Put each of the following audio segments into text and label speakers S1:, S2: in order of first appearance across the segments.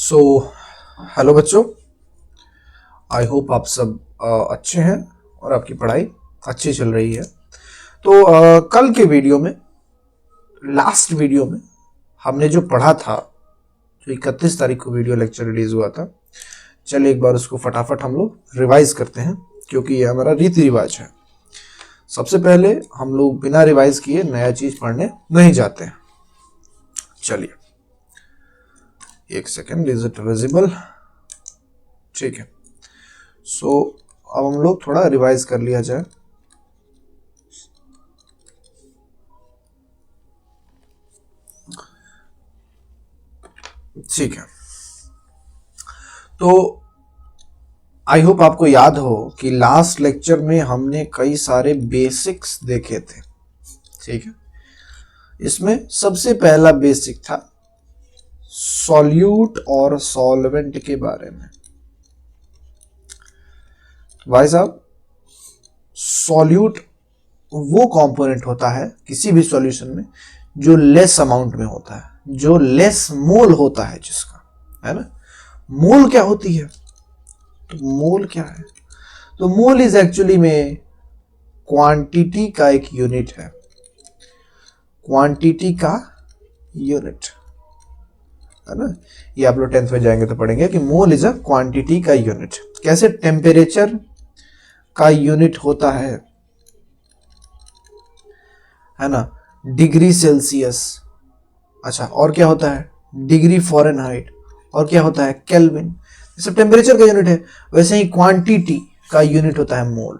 S1: So hello बच्चों, I hope आप सब अच्छे हैं और आपकी पढ़ाई अच्छी चल रही है। तो कल के वीडियो में, लास्ट वीडियो में हमने जो पढ़ा था, जो 31 तारीख को वीडियो लेक्चर रिलीज हुआ था, चलिए एक बार उसको फटाफट हम लोग रिवाइज करते हैं, क्योंकि ये हमारा रीति रिवाज है। सबसे पहले हम लोग बिना रिवाइज किए नया चीज पढ़ने नहीं जाते हैं। चलिए एक सेकेंड, इज इट विजिबल? ठीक है। सो अब हम लोग थोड़ा रिवाइज कर लिया जाए। ठीक है, तो आई होप आपको याद हो कि लास्ट लेक्चर में हमने कई सारे बेसिक्स देखे थे। ठीक है, इसमें सबसे पहला बेसिक था सॉल्यूट और सॉल्वेंट के बारे में। भाई साहब, सॉल्यूट वो कंपोनेंट होता है किसी भी सॉल्यूशन में जो लेस अमाउंट में होता है, जो लेस मोल होता है जिसका, है ना। मोल क्या होती है? तो मोल क्या है? तो मोल इज एक्चुअली में क्वांटिटी का एक यूनिट है, क्वांटिटी का यूनिट, है ना। ये आप लोग 10th में जाएंगे तो पढ़ेंगे कि मोल इज अ क्वांटिटी का यूनिट। कैसे टेम्परेचर का यूनिट होता है ना, डिग्री सेल्सियस। अच्छा, और क्या होता है? Degree Fahrenheit. और क्या होता है? केल्विन। जैसे टेम्परेचर का यूनिट है, वैसे ही क्वांटिटी का यूनिट होता है मोल,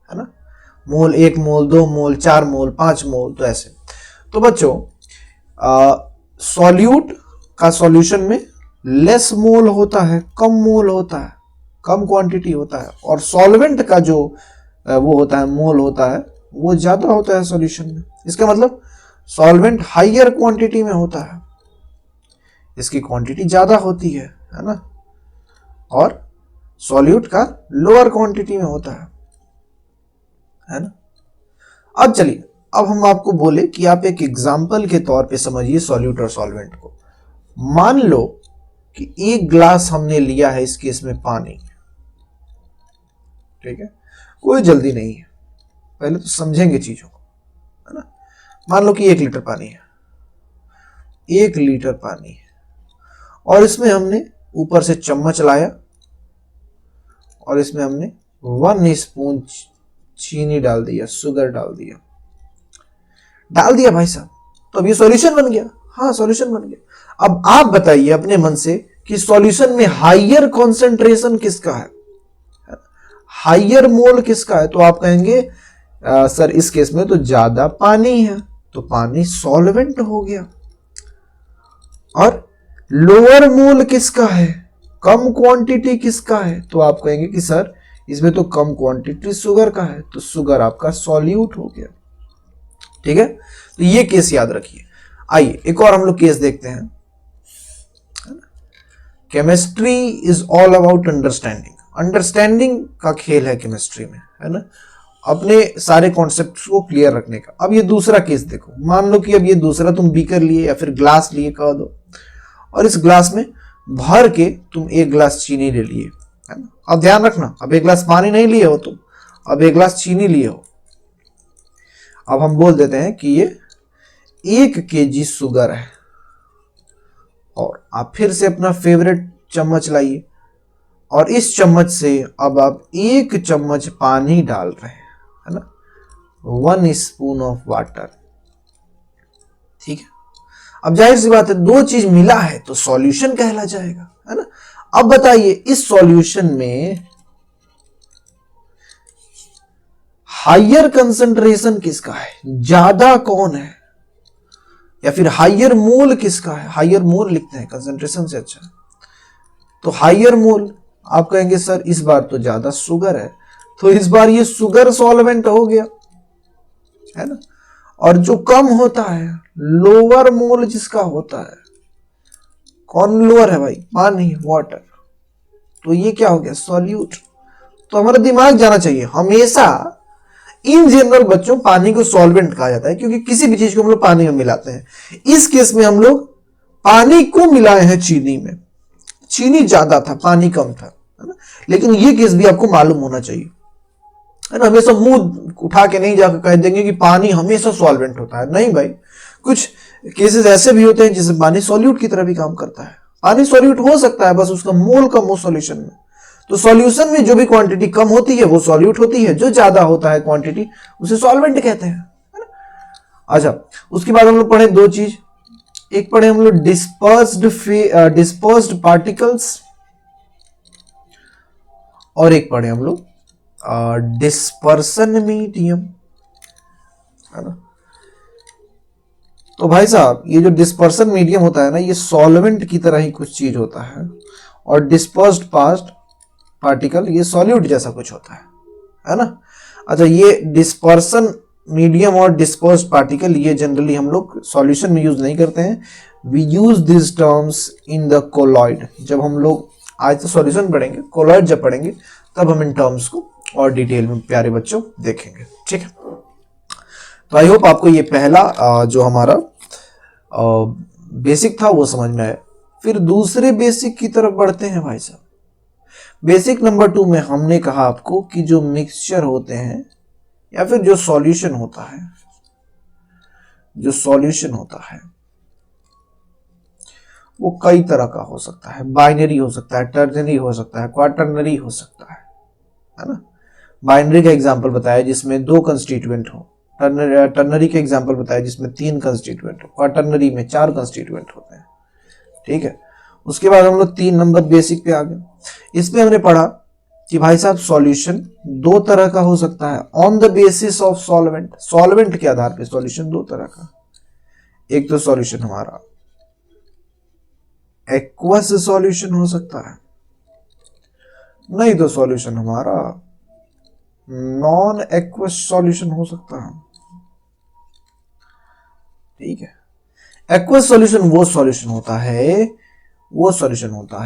S1: है ना। मोल 1 मोल, 2 मोल, 4 मोल, 5 मोल, तो ऐसे। तो बच्चों, सॉल्यूट का सॉल्यूशन में लेस मोल होता है, कम मोल होता है, कम क्वांटिटी होता है। और सॉल्वेंट का जो वो होता है, मोल होता है, वो ज्यादा होता है सॉल्यूशन में। इसका मतलब सॉल्वेंट हाइयर क्वांटिटी में होता है, इसकी क्वांटिटी ज्यादा होती है ना। और सॉल्यूट का लोअर क्वांटिटी में होता है ना। अब चलिए, अब हम आपको बोले कि आप एक एग्जाम्पल के तौर पे समझिए सॉल्यूट और सॉल्वेंट को। मान लो कि 1 ग्लास हमने लिया है, इस केस में पानी। ठीक है, कोई जल्दी नहीं है, पहले तो समझेंगे चीजों को, है ना। मान लो कि 1 लीटर पानी है, 1 लीटर पानी है, और इसमें हमने ऊपर से चम्मच लाया और इसमें हमने 1 स्पून चीनी डाल दिया, शुगर डाल दिया भाई साहब। तो अब ये सॉल्यूशन बन गया। हाँ, सॉल्यूशन बन गया। अब आप बताइए अपने मन से कि सॉल्यूशन में हाइयर कॉन्सेंट्रेशन किसका है, हाइयर मोल किसका है? तो आप कहेंगे सर इस केस में तो ज्यादा पानी है, तो पानी सॉल्वेंट हो गया। और लोअर मोल किसका है, कम क्वांटिटी किसका है? तो आप कहेंगे कि सर इसमें तो कम क्वांटिटी शुगर का है, तो शुगर आपका सॉल्यूट हो गया। ठीक है, तो ये केस याद रखिए। आइए एक और हम लोग केस देखते हैं। Chemistry is all about understanding. Understanding का खेल है केमिस्ट्री में, है ना, अपने सारे कॉन्सेप्ट्स को क्लियर रखने का। अब ये दूसरा केस देखो। मान लो कि अब ये दूसरा तुम बीकर लिए या फिर ग्लास लिए, कह दो, और इस ग्लास में भर के तुम 1 ग्लास चीनी ले लिए, है ना। अब ध्यान रखना, अब 1 ग्लास पानी नहीं लिए हो तुम, अब 1 ग्लास चीनी लिए हो। अब हम बोल देते हैं कि ये 1 kg शुगर है, और आप फिर से अपना फेवरेट चम्मच लाइए, और इस चम्मच से अब आप 1 चम्मच पानी डाल रहे हैं, है ना, 1 स्पून ऑफ वाटर। ठीक है, अब जाहिर सी बात है 2 चीज मिला है तो सॉल्यूशन कहला जाएगा, है ना। अब बताइए इस सॉल्यूशन में हाइयर कंसंट्रेशन किसका है, ज्यादा कौन है, या फिर हाइयर मोल किसका है? हाइयर मोल लिखते हैं कंसंट्रेशन से, अच्छा। तो हाइयर मोल, आप कहेंगे सर इस बार तो ज्यादा शुगर है, तो इस बार ये शुगर सॉल्वेंट हो गया, है ना। और जो कम होता है, लोअर मोल जिसका होता है, कौन लोअर है भाई? पानी, वाटर, तो ये क्या हो गया? सॉल्यूट। तो हमारा दिमाग जाना चाहिए हमेशा, इन जनरल बच्चों पानी को सॉल्वेंट कहा जाता है, क्योंकि किसी भी चीज को हम लोग पानी में मिलाते हैं। इस केस में हम लोग पानी को मिलाए हैं चीनी में, चीनी ज्यादा था, पानी कम था, है ना। लेकिन ये केस भी आपको मालूम होना चाहिए, है ना। हमेशा मुंह उठा के नहीं जाकर कह देंगे कि पानी हमेशा सॉल्वेंट होता है, नहीं भाई। कुछ केसेस ऐसे भी होते हैं जिसमें पानी सॉल्यूट की तरह भी काम करता है। पानी सॉल्यूट हो सकता है, बस उसका मोल कम हो सॉल्यूशन में। तो सॉल्यूशन में जो भी क्वांटिटी कम होती है वो सॉल्यूट होती है, जो ज्यादा होता है क्वांटिटी उसे सॉल्वेंट कहते हैं, है ना। अच्छा, उसके बाद हम लोग पढ़े दो चीज। एक पढ़े हम लोग डिस्पर्स्ड पार्टिकल्स, और एक पढ़े हम लोग डिस्पर्सन मीडियम, है ना। तो भाई साहब, ये जो डिस्पर्सन मीडियम होता है ना, ये सॉल्वेंट की तरह ही कुछ चीज होता है, और डिस्पर्स्ड पार्टिकल ये सॉल्यूट जैसा कुछ होता है ना। अच्छा, ये डिस्पर्सन मीडियम और डिस्पर्स्ड पार्टिकल ये जनरली हम लोग सॉल्यूशन में यूज नहीं करते हैं। We use this terms in the colloid. जब हम लोग आज तो सॉल्यूशन पढ़ेंगे, कोलॉइड जब पढ़ेंगे तब हम इन टर्म्स को और डिटेल में प्यारे बच्चों देखेंगे, ठीक है। तो आई होप आपको ये पहला जो हमारा बेसिक था वो समझ में आया। फिर दूसरे बेसिक की तरफ बढ़ते हैं भाई साहब। बेसिक नंबर 2 में हमने कहा आपको कि जो मिक्सचर होते हैं या फिर जो सॉल्यूशन होता है, जो सॉल्यूशन होता है वो कई तरह का हो सकता है। बाइनरी हो सकता है, टर्नरी हो सकता है, क्वाटर्नरी हो सकता है ना। बाइनरी का एग्जांपल बताया जिसमें 2 कंस्टिट्यूएंट हो, टर्नरी का एग्जांपल बताया जिसमें 3 कंस्टिट्यूएंट हो, क्वाटर्नरी में 4 कंस्टिट्यूएंट होते हैं, ठीक है। उसके बाद हम लोग 3 नंबर बेसिक पे आ गए। इसमें हमने पढ़ा कि भाई साहब सॉल्यूशन 2 तरह का हो सकता है on the basis of solvent. Solvent के आधार पे सॉल्यूशन 2 तरह का। एक तो सॉल्यूशन हमारा एक्वस सॉल्यूशन हो सकता है, नहीं तो सॉल्यूशन हमारा नॉन एक्वस सॉल्यूशन हो सकता है, ठीक है। एक्वस सॉल्यूशन वो सॉल्यूशन होता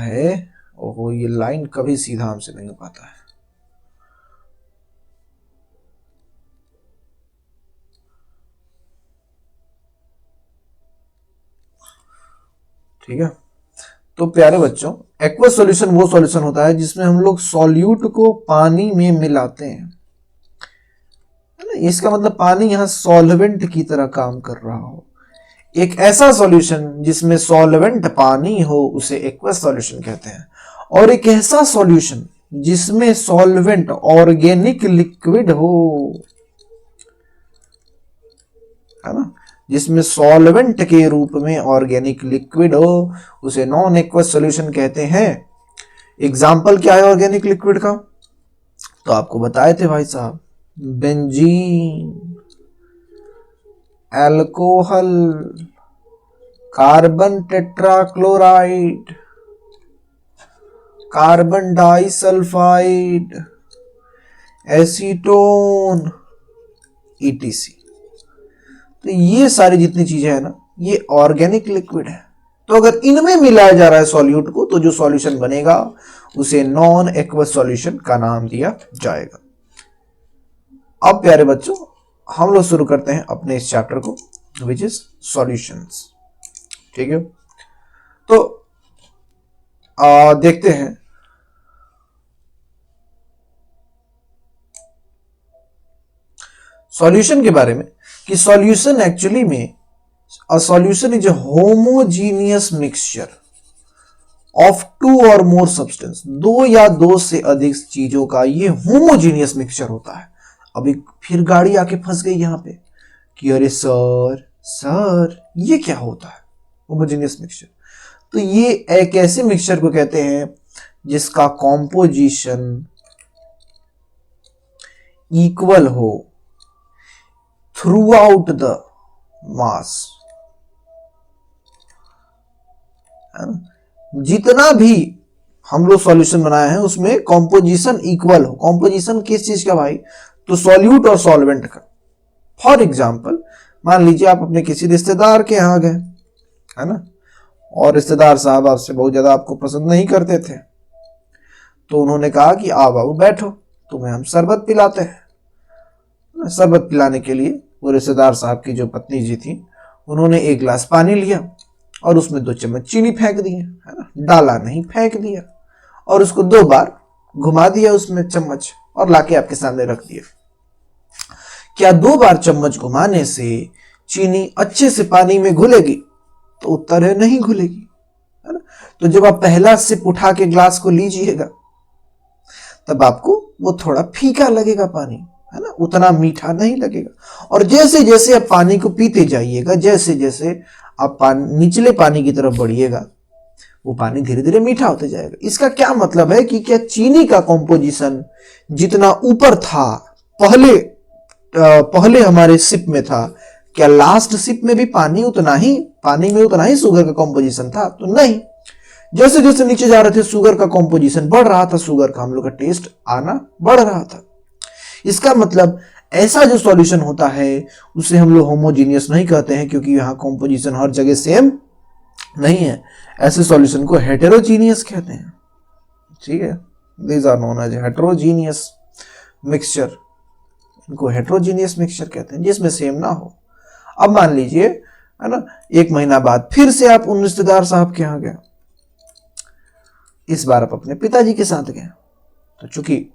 S1: है, ओहो ये लाइन कभी सीधा हमसे नहीं हो पाता है, ठीक है। तो प्यारे बच्चों, एक्वस सॉल्यूशन वो सॉल्यूशन होता है जिसमें हम लोग सॉल्यूट को पानी में मिलाते हैं, है ना। इसका मतलब पानी यहां सॉल्वेंट की तरह काम कर रहा हो। एक ऐसा सॉल्यूशन जिसमें सॉल्वेंट पानी हो उसे एक्वस सॉल्यूशन कहते हैं, और एक ऐसा सॉल्यूशन जिसमें सॉल्वेंट ऑर्गेनिक लिक्विड हो, है ना, जिसमें सॉल्वेंट के रूप में ऑर्गेनिक लिक्विड हो उसे नॉन एक्वस सॉल्यूशन कहते हैं। एग्जाम्पल क्या है ऑर्गेनिक लिक्विड का? तो आपको बताए थे भाई साहब, benzene, alcohol, carbon tetrachloride, carbon disulphide, acetone, etc. तो ये सारी जितनी चीजें हैं ना, ये ऑर्गेनिक लिक्विड है। तो अगर इनमें मिलाया जा रहा है सॉल्यूट को तो जो सॉल्यूशन बनेगा उसे नॉन एक्वस सॉल्यूशन का नाम दिया जाएगा। अब प्यारे बच्चों, हम लोग शुरू करते हैं अपने इस चैप्टर को, विच इज सॉल्यूशंस, ठीक है। तो देखते हैं सॉल्यूशन के बारे में कि सॉल्यूशन एक्चुअली में solution is a homogeneous mixture of 2 और मोर सब्सटेंस। 2 या 2 से अधिक चीजों का ये होमोजीनियस मिक्सचर होता है। अभी फिर गाड़ी आके फंस गई यहां पे कि अरे सर ये क्या होता है होमोजीनियस मिक्सचर? तो ये एक ऐसे मिक्सचर को कहते हैं जिसका कॉम्पोजिशन इक्वल हो थ्रू आउट द मास, है ना। जितना भी हम लोग सॉल्यूशन बनाए हैं उसमें कॉम्पोजिशन इक्वल हो। कॉम्पोजिशन किस चीज का भाई? तो सॉल्यूट और सॉल्वेंट का। फॉर एग्जाम्पल, मान लीजिए आप अपने किसी रिश्तेदार के यहां गए, है ना, और रिश्तेदार साहब आपसे बहुत ज्यादा आपको पसंद नहीं करते थे, तो उन्होंने कहा कि आओ बाबू बैठो, तुम्हें हम शरबत पिलाते हैं। शरबत पिलाने के लिए वो रिश्तेदार साहब की जो पत्नी जी थी, उन्होंने 1 गिलास पानी लिया और उसमें 2 चम्मच चीनी फेंक दी, है ना। डाला नहीं, फेंक दिया और उसको 2 बार घुमा दिया उसमें चम्मच और लाके आपके सामने रख दिया। क्या 2 बार चम्मच घुमाने से चीनी अच्छे से पानी में घुलेगी? तो उत्तर है नहीं घुलेगी, है ना। तो जब आप पहला सिप उठा के ग्लास को लीजिएगा तब आपको वो थोड़ा फीका लगेगा पानी, है ना, उतना मीठा नहीं लगेगा। और जैसे जैसे आप पानी को पीते जाइएगा, जैसे जैसे आप निचले पानी की तरफ बढ़िएगा, वो पानी धीरे धीरे मीठा होते जाएगा। इसका क्या मतलब है कि क्या चीनी का कॉम्पोजिशन जितना ऊपर था पहले हमारे सिप में था, क्या लास्ट सिप में भी पानी में उतना ही शुगर का कॉम्पोजिशन था? तो नहीं, जैसे जैसे नीचे जा रहे थे शुगर का कॉम्पोजिशन बढ़ रहा था, शुगर का हम लोग का टेस्ट आना बढ़ रहा था। इसका मतलब ऐसा जो सॉल्यूशन होता है उसे हम लोग होमोजीनियस नहीं कहते हैं, क्योंकि यहाँ कॉम्पोजिशन हर जगह सेम नहीं है। ऐसे सॉल्यूशन को हेटेरोजीनियस कहते हैं, ठीक है। These are known as heterogeneous mixture, इनको हेटेरोजीनियस मिक्सचर कहते हैं जिसमें सेम ना हो। अब मान लीजिए, है ना, 1 महीना बाद फिर से आप उन रिश्तेदार साहब के यहाँ गए, इस बार आप अपने पिताजी के साथ गए। तो चूंकि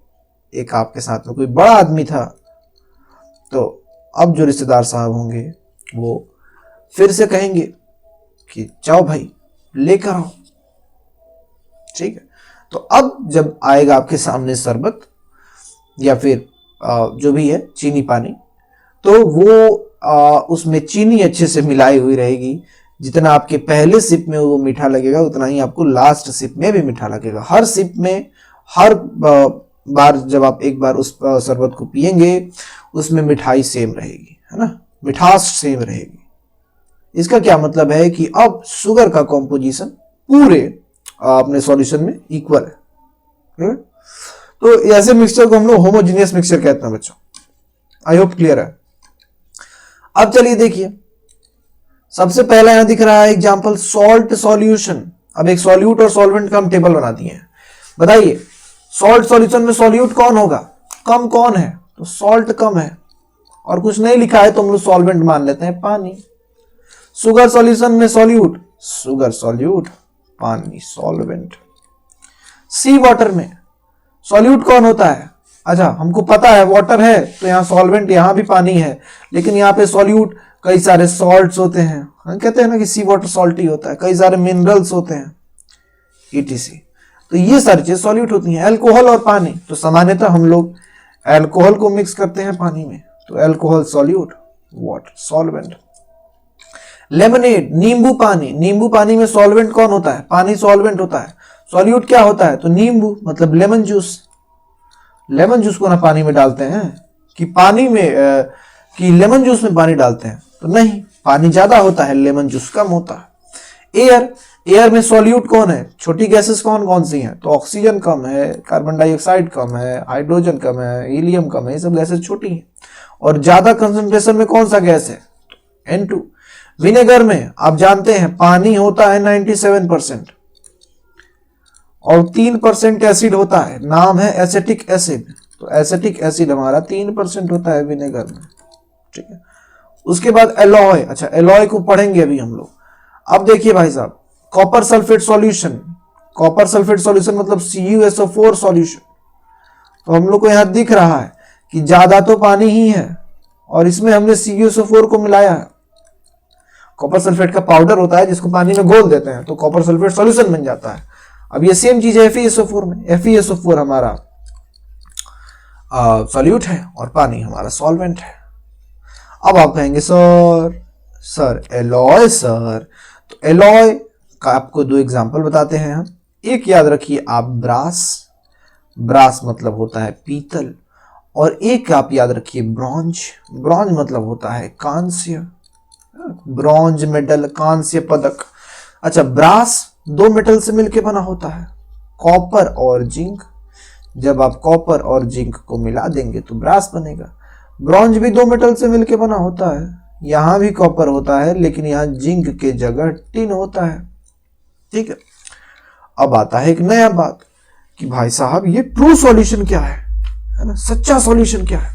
S1: एक आपके साथ में कोई बड़ा आदमी था, तो अब जो रिश्तेदार साहब होंगे वो फिर से कहेंगे कि जाओ भाई लेकर आओ, ठीक है। तो अब जब आएगा आपके सामने शरबत या फिर जो भी है चीनी पानी, तो वो उसमें चीनी अच्छे से मिलाई हुई रहेगी। जितना आपके पहले सिप में वो मीठा लगेगा उतना ही आपको लास्ट सिप में भी मीठा लगेगा। हर सिप में, हर बार जब आप एक बार उस शरबत को पिएंगे उसमें मिठाई सेम रहेगी, है ना, मिठास सेम रहेगी। इसका क्या मतलब है कि अब शुगर का कॉम्पोजिशन पूरे अपने सॉल्यूशन में इक्वल है। तो ऐसे मिक्सचर को हम लोग होमोजीनियस मिक्सचर कहते हैं बच्चों। आई होप क्लियर है। अब चलिए देखिए, सबसे पहला यहां दिख रहा है एग्जांपल सॉल्ट सॉल्यूशन। अब एक सॉल्यूट और सॉल्वेंट का हम टेबल बना दिए हैं। बताइए सॉल्ट सॉल्यूशन में सॉल्यूट कौन होगा, कम कौन है? तो सॉल्ट कम है और कुछ नहीं लिखा है तो हम लोग सॉल्वेंट मान लेते हैं पानी। शुगर सॉल्यूशन में सॉल्यूट, शुगर सॉल्यूट, पानी सॉल्वेंट। सी वाटर में सॉल्यूट कौन होता है? अच्छा, हमको पता है वाटर है तो यहाँ सॉल्वेंट, यहाँ भी पानी है, लेकिन यहाँ पे सॉल्यूट कई सारे सॉल्ट्स होते हैं। हम कहते हैं ना कि सी वाटर सॉल्टी होता है, कई सारे मिनरल्स होते हैं, ईटीसी। तो ये सारी चीज सॉल्यूट होती हैं। अल्कोहल और पानी, तो सामान्यतः हम लोग अल्कोहल को मिक्स करते हैं पानी में, तो alcohol solute, water solvent. Lemonade, नींबू पानी, नींबू पानी में सॉल्वेंट कौन होता है? पानी सॉल्वेंट होता है। सॉल्यूट क्या होता है? तो नींबू, मतलब लेमन जूस। लेमन जूस को ना पानी में डालते हैं कि पानी में कि लेमन जूस में पानी डालते हैं, तो नहीं, पानी ज्यादा होता है, लेमन जूस कम होता है। एयर, एयर में सॉल्यूट कौन है? छोटी गैसेस कौन कौन सी हैं? तो ऑक्सीजन कम है, कार्बन डाइऑक्साइड कम है, हाइड्रोजन कम है, हीलियम कम है, ये सब गैसेस छोटी हैं। और ज्यादा कंसंट्रेशन में कौन सा गैस है? N2। विनेगर में आप जानते हैं पानी होता है 97% और 3% एसिड होता है, नाम है एसिटिक एसिड। तो एसिटिक एसिड हमारा 3% होता है विनेगर में, ठीक है। उसके बाद एलॉय, अच्छा एलॉय को पढ़ेंगे अभी हम लोग। अब देखिए भाई साहब, copper sulphate solution, copper sulphate solution मतलब CuSO4 सॉल्यूशन। तो हम लोग को यहां दिख रहा है कि ज्यादा तो पानी ही है और इसमें हमने CuSO4 को मिलाया है। कॉपर सल्फेट का पाउडर होता है जिसको पानी में घोल देते हैं तो कॉपर सल्फेट सॉल्यूशन बन जाता है। अब ये सेम चीज है FeSO4 में। FeSO4 हमारा सॉल्यूट है और पानी हमारा सॉल्वेंट है। अब आप कहेंगे सर एलॉय सर, तो एलॉय का आपको 2 एग्जांपल बताते हैं हम। एक याद रखिए आप ब्रास, ब्रास मतलब होता है पीतल, और एक आप याद रखिए ब्रॉन्ज, ब्रॉन्ज मतलब होता है कांस्य, ब्रॉन्ज मेडल, कांस्य पदक। अच्छा, ब्रास 2 मेटल से मिलकर बना होता है, कॉपर और जिंक। जब आप कॉपर और जिंक को मिला देंगे तो ब्रास बनेगा। ब्रॉन्ज भी 2 मेटल से मिलकर बना होता है, यहां भी कॉपर होता है लेकिन यहां जिंक के जगह टिन होता है, ठीक है। अब आता है एक नया बात कि भाई साहब ये ट्रू सॉल्यूशन क्या है ना, सच्चा सॉल्यूशन क्या है?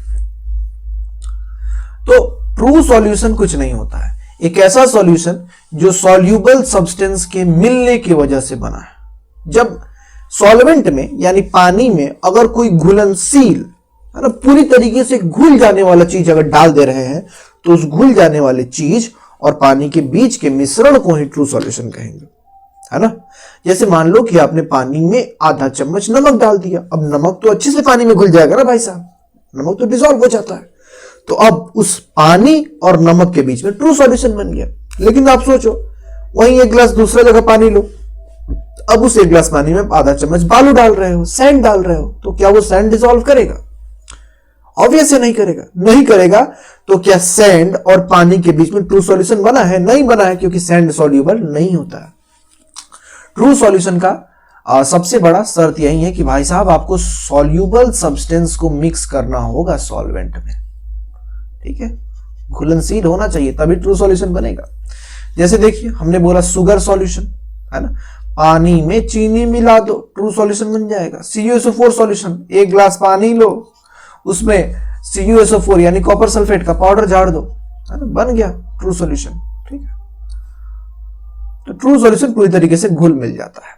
S1: तो ट्रू सॉल्यूशन कुछ नहीं होता है। एक ऐसा सॉल्यूशन जो सॉल्यूबल सब्सटेंस के मिलने की वजह से बना है। जब सॉल्वेंट में यानी पानी में अगर कोई घुलनशील है ना, पूरी तरीके से घुल जाने वाला चीज अगर डाल दे रहे हैं तो उस घुल जाने वाले चीज और पानी के बीच के मिश्रण को ही ट्रू सॉल्यूशन कहेंगे, है ना। जैसे मान लो कि आपने पानी में आधा चम्मच नमक डाल दिया, अब नमक तो अच्छे से पानी में घुल जाएगा ना भाई साहब, नमक तो डिसॉल्व हो जाता है, तो अब उस पानी और नमक के बीच में ट्रू सॉल्यूशन बन गया। लेकिन आप सोचो वहीं एक गिलास दूसरा जगह पानी लो, अब उस एक गिलास पानी में आधा चम्मच बालू डाल रहे हो, सैंड डाल रहे हो, तो क्या वो सैंड डिसॉल्व करेगा? ऑब्वियस नहीं करेगा। नहीं करेगा तो क्या सैंड और पानी के बीच में ट्रू सॉल्यूशन बना है? नहीं बना है, क्योंकि सैंड सॉल्यूबल नहीं होता है। ट्रू सॉल्यूशन का सबसे बड़ा शर्त यही है कि भाई साहब आपको सॉल्यूबल सब्सटेंस को मिक्स करना होगा सॉल्वेंट में, ठीक है, घुलनशील होना चाहिए, तभी ट्रू सॉल्यूशन बनेगा। जैसे देखिए हमने बोला शुगर सॉल्यूशन, है ना, पानी में चीनी मिला दो, ट्रू सॉल्यूशन बन जाएगा। CuSO4 सॉल्यूशन, एक ग्लास पानी लो, उसमें CuSO4 यानी कॉपर सल्फेट का पाउडर झाड़ दो, है ना, बन गया ट्रू सॉल्यूशन, ठीक है। तो ट्रू सॉल्यूशन पूरी तरीके से घुल मिल जाता है।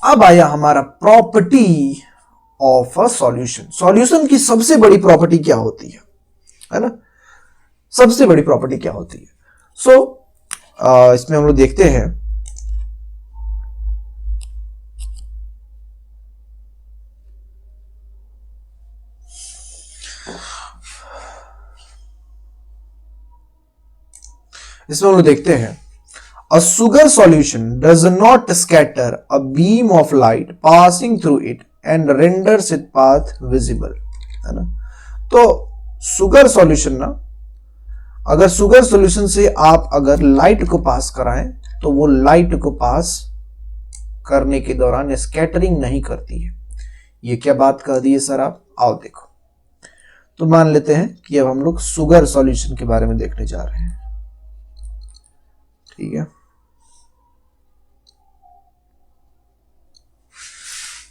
S1: अब आया हमारा property of a solution. Solution की सबसे बड़ी प्रॉपर्टी क्या होती है ना, सबसे बड़ी प्रॉपर्टी क्या होती है? इसमें हम लोग देखते हैं a sugar solution does not scatter a beam of light passing through it and renders its path visible, है ना। तो शुगर सॉल्यूशन ना, अगर शुगर सॉल्यूशन से आप अगर लाइट को पास कराएं तो वो लाइट को पास करने के दौरान स्कैटरिंग नहीं करती है। ये क्या बात कह दी है सर आप? आओ देखो। तो मान लेते हैं कि अब हम लोग शुगर सॉल्यूशन के बारे में देखने जा रहे हैं, ठीक है।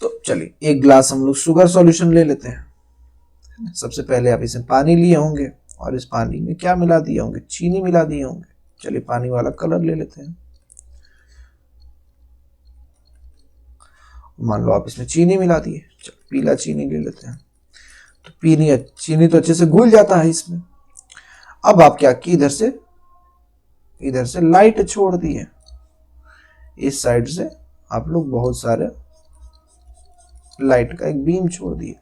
S1: तो चलिए एक ग्लास हम लोग शुगर सॉल्यूशन ले लेते हैं। सबसे पहले आप इसमें पानी लिए होंगे और इस पानी में क्या मिला दिए होंगे? चीनी मिला दिए होंगे। चलिए पानी वाला कलर ले लेते हैं। मान लो आप इसमें चीनी मिला दिए, चलो पीला चीनी ले लेते हैं। तो चीनी तो अच्छे से घुल जाता है इसमें। अब आप क्या की, इधर से लाइट छोड़ दी है, इस साइड से आप लोग बहुत सारे लाइट का एक बीम छोड़ दिए।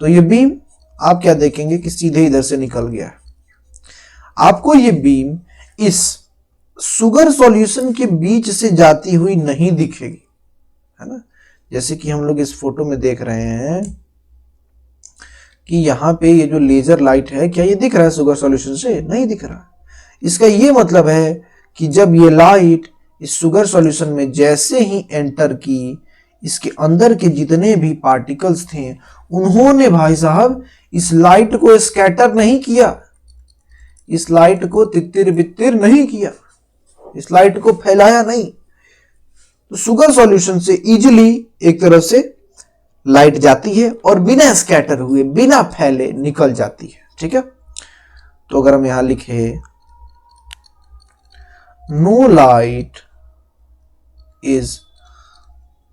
S1: तो ये बीम आप क्या देखेंगे कि सीधे इधर से निकल गया है। आपको ये बीम इस शुगर सॉल्यूशन के बीच से जाती हुई नहीं दिखेगी, है ना। जैसे कि हम लोग इस फोटो में देख रहे हैं कि यहाँ पे ये जो लेजर लाइट है, क्या ये दिख रहा है शुगर सॉल्यूशन से? नहीं दिख रहा। इसका ये मतलब है कि जब ये लाइट इस शुगर सॉल्यूशन में जैसे ही एंटर की, इसके अंदर के जितने भी पार्टिकल्स थे उन्होंने भाई साहब इस लाइट को स्कैटर नहीं किया, इस लाइट को तित्तिर बित्तिर नहीं किया, इस लाइट को फैलाया नहीं। तो शुगर सॉल्यूशन से इजीली एक तरफ से लाइट जाती है और बिना स्कैटर हुए, बिना फैले निकल जाती है, ठीक है। तो अगर हम यहां लिखे no light is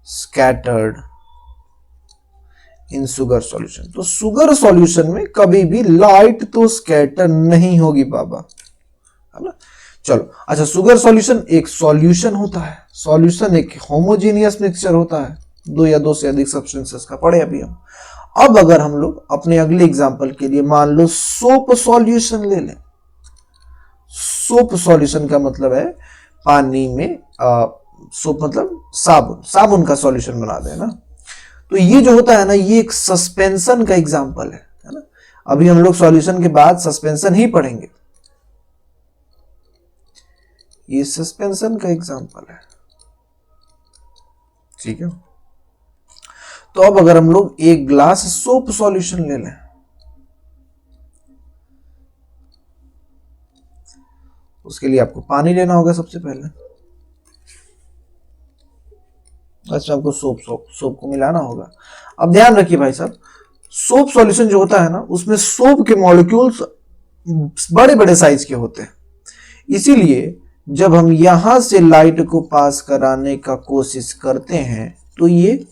S1: scattered in sugar solution, तो शुगर सॉल्यूशन में कभी भी लाइट तो स्कैटर नहीं होगी बाबा, है ना। चलो अच्छा, शुगर सॉल्यूशन एक सॉल्यूशन होता है, सॉल्यूशन एक होमोजेनियस मिक्सचर होता है, दो या दो से अधिक सब्सटेंसेस का, पढ़े अभी हम। अब अगर हम लोग अपने अगले एग्जांपल के लिए मान लो सोप सॉल्यूशन ले लें। सोप सॉल्यूशन का मतलब है पानी में सोप मतलब साबुन का सॉल्यूशन बना देना। तो ये जो होता है ना, ये एक सस्पेंशन का एग्जांपल है ना। अभी हम लोग सॉल्यूशन के बाद सस्पेंशन ही पढ़ेंगे। ये सस्पेंशन का एग्जांपल है, ठीक है। तो अब अगर हम लोग एक ग्लास सोप सॉल्यूशन ले लें, उसके लिए आपको पानी लेना होगा सबसे पहले, अच्छा आपको सोप को मिलाना होगा। अब ध्यान रखिए भाई साहब, सोप सॉल्यूशन जो होता है ना, उसमें सोप के मॉलिक्यूल्स बड़े बड़े साइज के होते हैं। इसीलिए जब हम यहां से लाइट को पास कराने का कोशिश करते हैं तो ये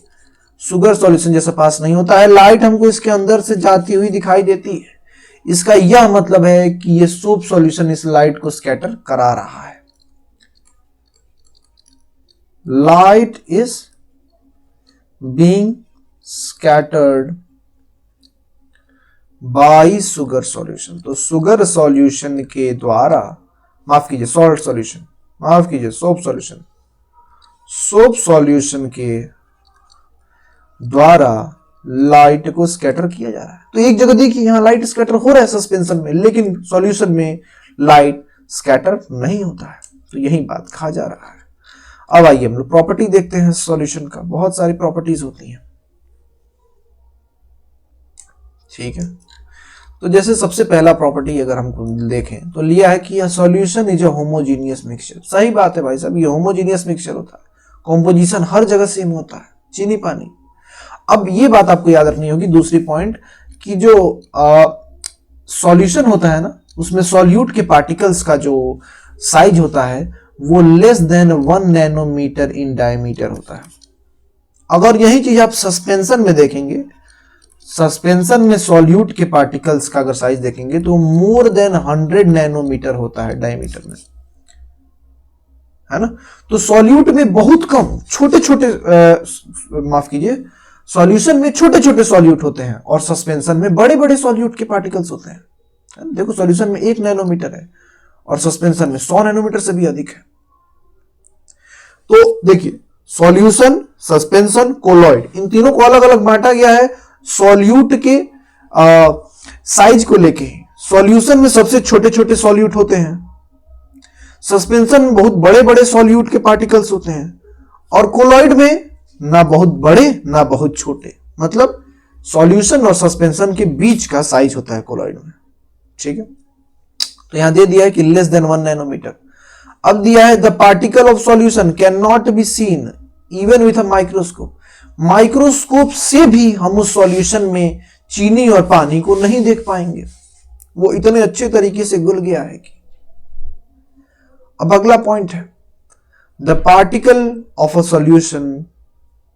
S1: शुगर सॉल्यूशन जैसा पास नहीं होता है, लाइट हमको इसके अंदर से जाती हुई दिखाई देती है। इसका यह मतलब है कि ये सोप सॉल्यूशन इस लाइट को स्कैटर करा रहा है। Light is being scattered bye sugar solution. तो शुगर सॉल्यूशन के द्वारा, माफ कीजिए सॉल्ट सॉल्यूशन, माफ कीजिए सोप सॉल्यूशन, सोप सॉल्यूशन के द्वारा लाइट को स्कैटर किया जा रहा है। तो एक जगह देखिए यहां लाइट स्कैटर हो रहा है सस्पेंशन में, लेकिन सॉल्यूशन में लाइट स्कैटर नहीं होता है। तो यही बात कहा जा रहा है। अब आइए हम लोग प्रॉपर्टी देखते हैं सॉल्यूशन का। बहुत सारी प्रॉपर्टीज होती हैं, ठीक है। तो जैसे सबसे पहला प्रॉपर्टी अगर हम देखें तो लिया है कि यह solution is a homogeneous mixture. सही बात है भाई साहब, ये होमोजीनियस मिक्सचर होता है, कॉम्पोजिशन हर जगह सेम होता है, चीनी पानी। अब ये बात आपको याद रखनी होगी, दूसरी पॉइंट, कि जो सॉल्यूशन होता है ना, उसमें सॉल्यूट के पार्टिकल्स का जो साइज होता है वो less than 1 nanometre in diameter होता है। अगर यही चीज आप सस्पेंशन में देखेंगे, सस्पेंशन में सॉल्यूट के पार्टिकल्स का अगर साइज देखेंगे तो मोर देन 100 नैनोमीटर होता है डायमीटर में, है ना। तो सॉल्यूट में बहुत कम छोटे छोटे, माफ कीजिए, सॉल्यूशन में छोटे छोटे सॉल्यूट होते हैं और सस्पेंशन में बड़े बड़े सॉल्यूट के पार्टिकल्स होते हैं। देखो सॉल्यूशन में 1 नैनोमीटर है और सस्पेंशन में 100 नैनोमीटर से भी अधिक है। तो देखिए सॉल्यूशन, सस्पेंशन, कोलॉइड, इन तीनों को अलग अलग बांटा गया है सॉल्यूट के साइज को लेके। सॉल्यूशन में सबसे छोटे छोटे सॉल्यूट होते हैं, सस्पेंशन में बहुत बड़े बड़े सॉल्यूट के पार्टिकल्स होते हैं, और कोलॉइड में ना बहुत बड़े ना बहुत छोटे, मतलब सॉल्यूशन और सस्पेंशन के बीच का साइज होता है कोलॉइड में, ठीक है। तो यहां दे दिया है कि लेस देन 1 नैनोमीटर। अब दिया है the particle of solution can not be seen even with a microscope. Microscope से भी हम उस सॉल्यूशन में चीनी और पानी को नहीं देख पाएंगे, वो इतने अच्छे तरीके से घुल गया है कि। अब अगला पॉइंट है the particle of a solution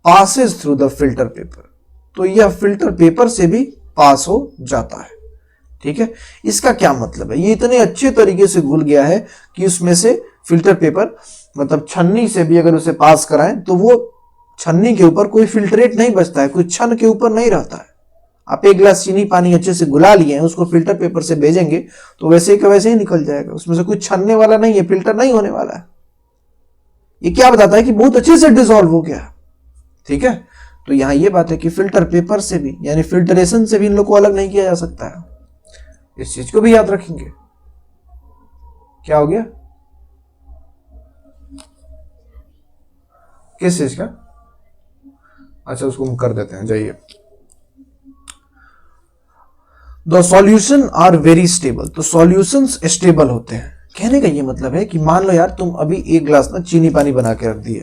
S1: passes through the filter paper. तो यह फिल्टर पेपर से भी पास हो जाता है, ठीक है। इसका क्या मतलब है, ये इतने अच्छे तरीके से घुल गया है कि उसमें से फिल्टर पेपर, मतलब छन्नी से भी अगर उसे पास कराएं तो वो छन्नी के ऊपर कोई फिल्ट्रेट नहीं बचता है, कोई छन के ऊपर नहीं रहता है। आप एक गिलास चीनी पानी अच्छे से घुला लिए हैं, उसको फिल्टर पेपर से भेजेंगे तो वैसे ही का वैसे ही निकल जाएगा, उसमें से कुछ छनने वाला नहीं है, फिल्टर नहीं होने वाला है। ये क्या बताता है कि बहुत अच्छे से डिसॉल्व हो गया, ठीक है। तो यहां ये बात है कि फिल्टर पेपर से भी, यानी फिल्टरेशन से भी इन लोग को अलग नहीं किया जा सकता है। इस चीज को भी याद रखेंगे। क्या हो गया, किस चीज का? अच्छा उसको हम कर देते हैं, जाइए। The solution are very stable. तो सॉल्यूशंस स्टेबल होते हैं। कहने का ये मतलब है कि मान लो यार तुम अभी एक गिलास ना चीनी पानी बना के रख दिए,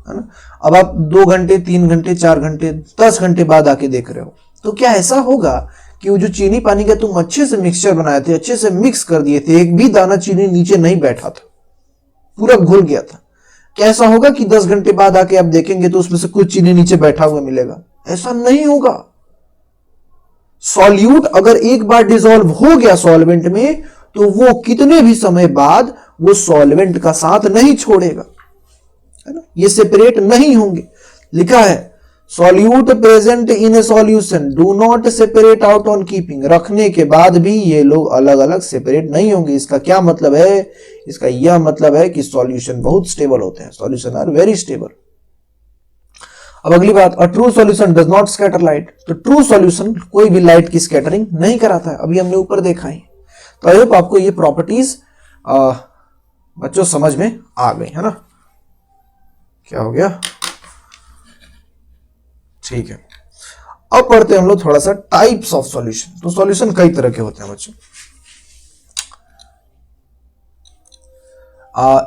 S1: है ना। अब आप 2 घंटे 3 घंटे 4 घंटे 10 घंटे बाद आके देख रहे हो, तो क्या ऐसा होगा कि वो जो चीनी पानी का तुम अच्छे से मिक्सचर बनाए थे, अच्छे से मिक्स कर दिए थे, एक भी दाना चीनी नीचे नहीं बैठा था, पूरा घुल गया था, क्या ऐसा होगा कि 10 घंटे बाद आके आप देखेंगे तो उसमें से कुछ चीनी नीचे बैठा हुआ मिलेगा? ऐसा नहीं होगा। सॉल्यूट अगर एक बार डिसॉल्व हो गया सॉल्वेंट में तो वो कितने भी समय बाद वो सॉल्वेंट का साथ नहीं छोड़ेगा, है ना, ये सेपरेट नहीं होंगे। लिखा है solute present in A solution do not separate out on keeping. रखने के बाद भी ये लोग अलग अलग सेपरेट नहीं होंगे। इसका क्या मतलब है? इसका यह मतलब है कि सॉल्यूशन बहुत स्टेबल होते हैं, सॉल्यूशन आर वेरी स्टेबल। अब अगली बात, a true solution does not scatter light. तो ट्रू सॉल्यूशन कोई भी लाइट की स्कैटरिंग नहीं कराता है, अभी हमने ऊपर देखा ही। तो आई होप आपको ये प्रॉपर्टीज बच्चों समझ में आ गई, है ना। क्या हो गया, ठीक है। अब पढ़ते हैं हम लोग थोड़ा सा टाइप्स ऑफ सॉल्यूशन। तो सॉल्यूशन कई तरह के होते हैं बच्चों।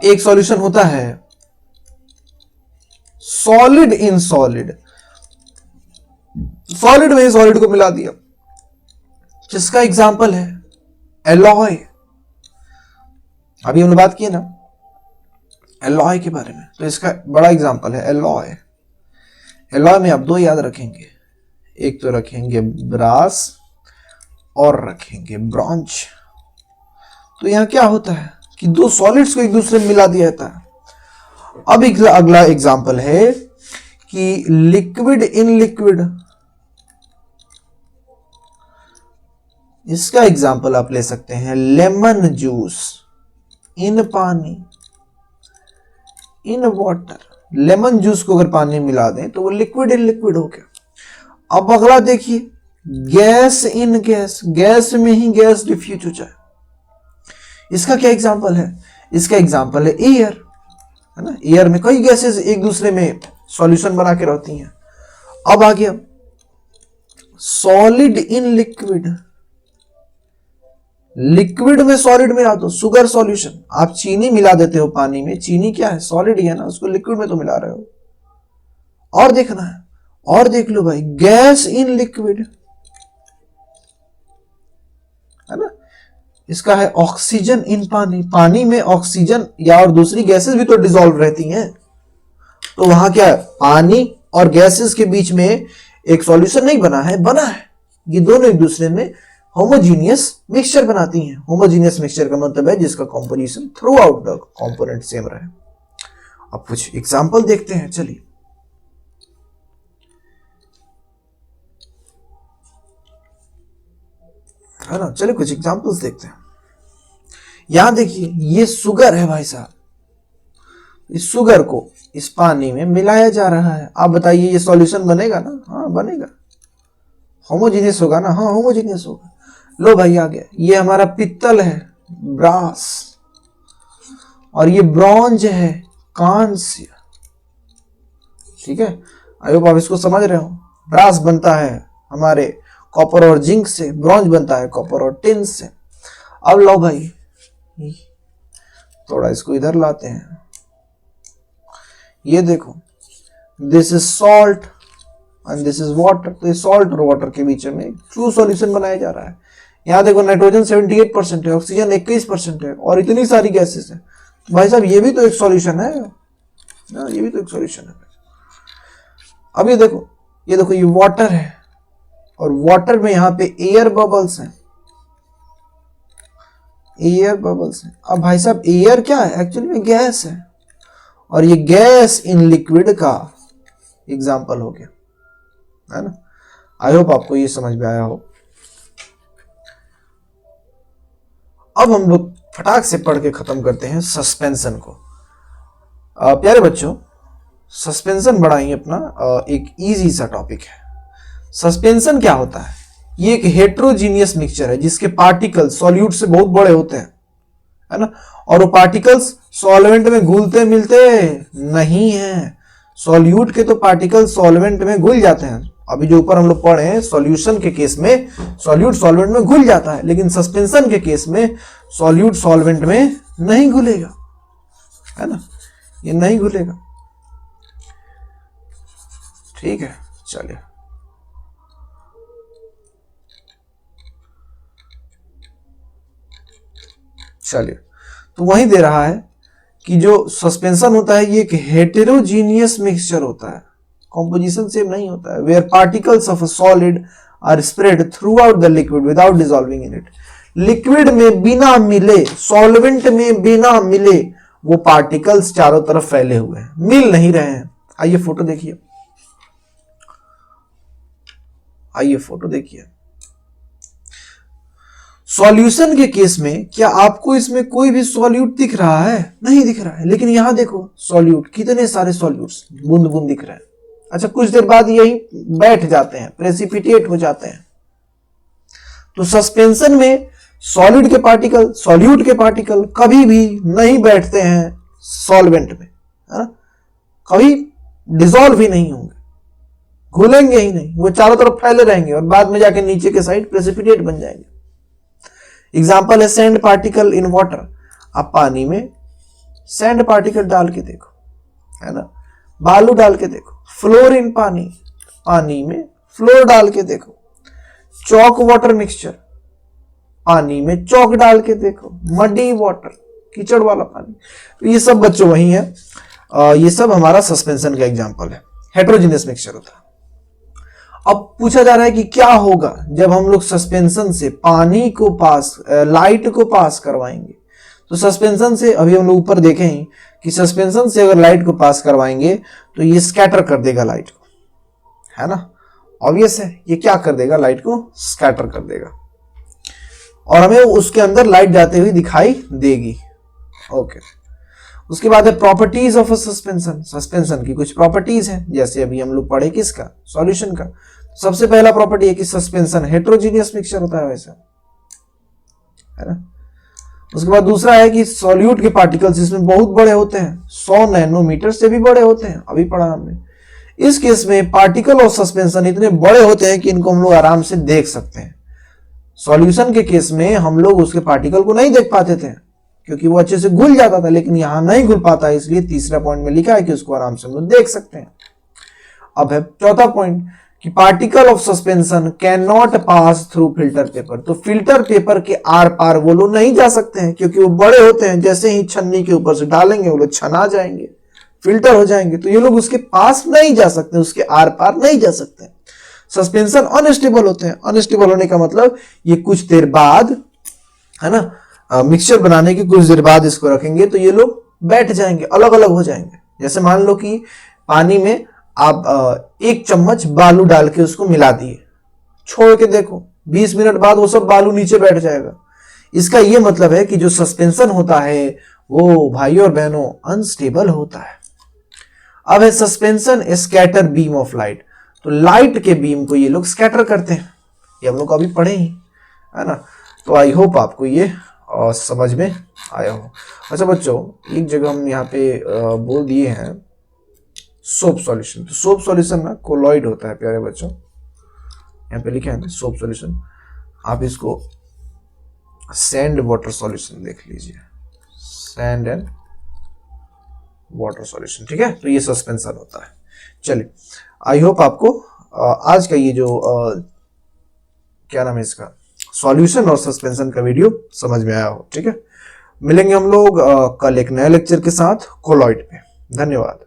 S1: एक सॉल्यूशन होता है सॉलिड इन सॉलिड। सॉलिड में सॉलिड को मिला दिया, जिसका एग्जांपल है एलॉय, अभी हमने बात की ना एलॉय के बारे में, तो इसका बड़ा एग्जांपल है एलॉय। एलॉय में आप दो याद रखेंगे, एक तो रखेंगे ब्रास और रखेंगे ब्रॉन्ज। तो यहां क्या होता है कि दो सॉलिड्स को एक दूसरे में मिला दिया जाता है। अब अगला एग्जांपल है कि लिक्विड इन लिक्विड। इसका एग्जांपल आप ले सकते हैं लेमन जूस इन पानी, इन वाटर। लेमन जूस को अगर पानी में मिला दें तो वो लिक्विड इन लिक्विड हो गया। अब अगला देखिए गैस इन गैस, गैस में ही गैस डिफ्यूज हो जाए। इसका क्या एग्जांपल है? इसका एग्जांपल है एयर, है ना। एयर में कई गैसेस एक दूसरे में सॉल्यूशन बना के रहती हैं। अब आ गया सॉलिड इन लिक्विड। लिक्विड में सॉलिड मिला दो, शुगर सॉल्यूशन। आप चीनी मिला देते हो पानी में, चीनी क्या है? सॉलिड ही है ना, उसको लिक्विड में तो मिला रहे हो। और देखना है, और देख लो भाई गैस इन लिक्विड, है ना। इसका है ऑक्सीजन इन पानी। पानी में ऑक्सीजन या और दूसरी गैसेस भी तो डिसॉल्व रहती हैं, तो वहां क्या है? पानी और गैसेस के बीच में एक सॉल्यूशन नहीं बना है, बना है। ये दोनों एक दूसरे में होमोजीनियस मिक्सचर बनाती हैं। होमोजीनियस मिक्सचर का मतलब है जिसका composition through out the component same रहे। अब कुछ एग्जांपल देखते हैं, चलिए। है ना, चलिए कुछ एग्जांपल्स देखते हैं। यहां देखिए ये शुगर है भाई साहब, इस शुगर को इस पानी में मिलाया जा रहा है। आप बताइए ये सॉल्यूशन बनेगा ना? हाँ बनेगा। होमोजीनियस होगा ना? हाँ होमोजीनियस होगा। लो भाई आ गया, ये हमारा पित्तल है ब्रास, और ये ब्रॉन्ज है कांस्य। ठीक है, आई होप आप इसको समझ रहे हो। ब्रास बनता है हमारे कॉपर और जिंक से, ब्रॉन्ज बनता है कॉपर और टिन से। अब लो भाई थोड़ा इसको इधर लाते हैं। ये देखो this is salt and this is water. तो सॉल्ट और वाटर के बीच में ट्रू सॉल्यूशन बनाया जा रहा है। यहां देखो नाइट्रोजन 78% है, ऑक्सीजन 21% है, और इतनी सारी गैसेस है। तो भाई साहब ये भी तो एक सॉल्यूशन है ना, ये भी तो एक सॉल्यूशन है। अब ये देखो ये वाटर है, और वाटर में यहां पे एयर बबल्स हैं, एयर बबल्स हैं। अब भाई साहब एयर क्या है? एक्चुअली में गैस है, और ये गैस इन लिक्विड का एग्जाम्पल हो गया, है ना। आई होप आपको ये समझ में आया हो। अब हम लोग फटाक से पढ़ के खत्म करते हैं सस्पेंशन को। प्यारे बच्चों, सस्पेंशन बड़ा ही अपना एक इजी सा टॉपिक है। सस्पेंशन क्या होता है? ये एक हेट्रोजीनियस मिक्सचर है जिसके पार्टिकल सॉल्यूट से बहुत बड़े होते हैं, है ना। और वो पार्टिकल्स सॉल्वेंट में घुलते मिलते नहीं है। सॉल्यूट के तो पार्टिकल सॉल्वेंट में घुल जाते हैं। अभी जो ऊपर हम लोग पढ़े हैं, सॉल्यूशन के केस में सॉल्यूट सॉल्वेंट में घुल जाता है, लेकिन सस्पेंशन के केस में सॉल्यूट सॉल्वेंट में नहीं घुलेगा, है ना, ये नहीं घुलेगा। ठीक है, चलिए तो वही दे रहा है कि जो सस्पेंशन होता है ये एक हेटेरोजीनियस मिक्सचर होता है, कॉम्पोजिशन सेम नहीं होता है। Where particles of a solid are spread throughout the liquid without dissolving in it. Liquid में बिना मिले, सॉल्वेंट में बिना मिले वो पार्टिकल्स चारों तरफ फैले हुए हैं, मिल नहीं रहे हैं। आइए फोटो देखिए, आइए फोटो देखिए। सॉल्यूशन के केस में क्या आपको इसमें कोई भी सॉल्यूट दिख रहा है? नहीं दिख रहा है। लेकिन यहां देखो सॉल्यूट, कितने सारे सॉल्यूट्स बूंद बूंद दिख रहे हैं। अच्छा, कुछ देर बाद यही बैठ जाते हैं, प्रेसिपिटेट हो जाते हैं। तो सस्पेंशन में सॉलिड के पार्टिकल, सॉल्यूट के पार्टिकल कभी भी नहीं बैठते हैं सॉल्वेंट में, है ना, कभी डिसॉल्व ही नहीं होंगे, घुलेंगे ही नहीं, वो चारों तरफ फैले रहेंगे और बाद में जाके नीचे के साइड प्रेसिपिटेट बन जाएंगे। एग्जाम्पल है सैंड पार्टिकल इन वाटर। आप पानी में सैंड पार्टिकल डाल के देखो, है ना, बालू डाल के देखो। फ्लोर इन पानी, पानी में फ्लोर डाल के देखो। चौक वाटर मिक्सचर, पानी में चौक डाल के देखो। मडी वाटर, कीचड़ वाला पानी। तो ये सब बच्चों वही है, ये सब हमारा सस्पेंशन का एग्जाम्पल है, हेट्रोजीनियस मिक्सचर होता है। अब पूछा जा रहा है कि क्या होगा जब हम लोग सस्पेंशन से पानी को पास, लाइट को पास करवाएंगे। तो सस्पेंशन से अभी हम लोग ऊपर देखें ही कि सस्पेंशन से अगर लाइट को पास करवाएंगे तो ये स्कैटर कर देगा लाइट को, है ना, ऑब्वियस है, ये क्या कर देगा, लाइट को स्कैटर कर देगा और हमें उसके अंदर लाइट जाते हुए दिखाई देगी। ओके, उसके बाद है properties of a suspension. Suspension की कुछ प्रॉपर्टीज हैं, जैसे अभी हम लोग पढ़े किसका, सॉल्यूशन का। सबसे पहला प्रॉपर्टी है कि सस्पेंशन हेट्रोजीनियस मिक्सचर होता है, वैसा है ना। उसके बाद दूसरा है कि सॉल्यूट के पार्टिकल्स इसमें बहुत बड़े होते हैं, 100 नैनोमीटर से भी बड़े होते हैं, अभी पढ़ा हमने। इस केस में पार्टिकल ऑफ सस्पेंशन इतने बड़े होते हैं कि इनको हम लोग आराम से देख सकते हैं। सॉल्यूशन के केस में हम लोग उसके पार्टिकल को नहीं देख पाते थे क्योंकि वो अच्छे से घुल जाता था, लेकिन यहां नहीं घुल पाता, इसलिए तीसरा पॉइंट में लिखा है कि उसको आराम से हम लोग देख सकते हैं। अब है चौथा पॉइंट कि particle of suspension can not pass through filter paper. तो फिल्टर पेपर के आर पार वो लोग नहीं जा सकते हैं क्योंकि वो बड़े होते हैं, जैसे ही छन्नी के ऊपर से डालेंगे वो लोग छना जाएंगे, फिल्टर हो जाएंगे, तो ये लोग उसके पास नहीं जा सकते, उसके आर पार नहीं जा सकते। सस्पेंशन अनस्टेबल होते हैं। अनस्टेबल होने का मतलब ये कुछ देर बाद, है ना, मिक्सचर बनाने के कुछ देर बाद इसको रखेंगे तो ये लोग बैठ जाएंगे, अलग अलग हो जाएंगे। जैसे मान लो कि पानी में आप 1 चम्मच बालू डाल के उसको मिला दिए, छोड़ के देखो 20 मिनट बाद वो सब बालू नीचे बैठ जाएगा। इसका ये मतलब है कि जो सस्पेंशन होता है वो भाइयों और बहनों अनस्टेबल होता है। अब है suspension scatter beam of light. तो लाइट के बीम को ये लोग स्कैटर करते हैं, ये हम लोग अभी पढ़े ही, है ना। तो आई होप आपको ये समझ में आया हो। अच्छा बच्चों, एक जगह हम यहाँ पे बोल दिए हैं सोप सॉल्यूशन। तो सोप सॉल्यूशन ना कोलॉइड होता है प्यारे बच्चों, यहाँ पे लिखा है ना सोप सॉल्यूशन। आप इसको सैंड वाटर सॉल्यूशन देख लीजिए, सैंड एंड वाटर सॉल्यूशन, ठीक है। तो ये सस्पेंशन होता है। चलिए, आई होप आपको आज का ये जो क्या नाम है इसका, सॉल्यूशन और सस्पेंशन का वीडियो समझ में आया हो, ठीक है। मिलेंगे हम लोग कल एक नए लेक्चर के साथ कोलॉइड पे। धन्यवाद।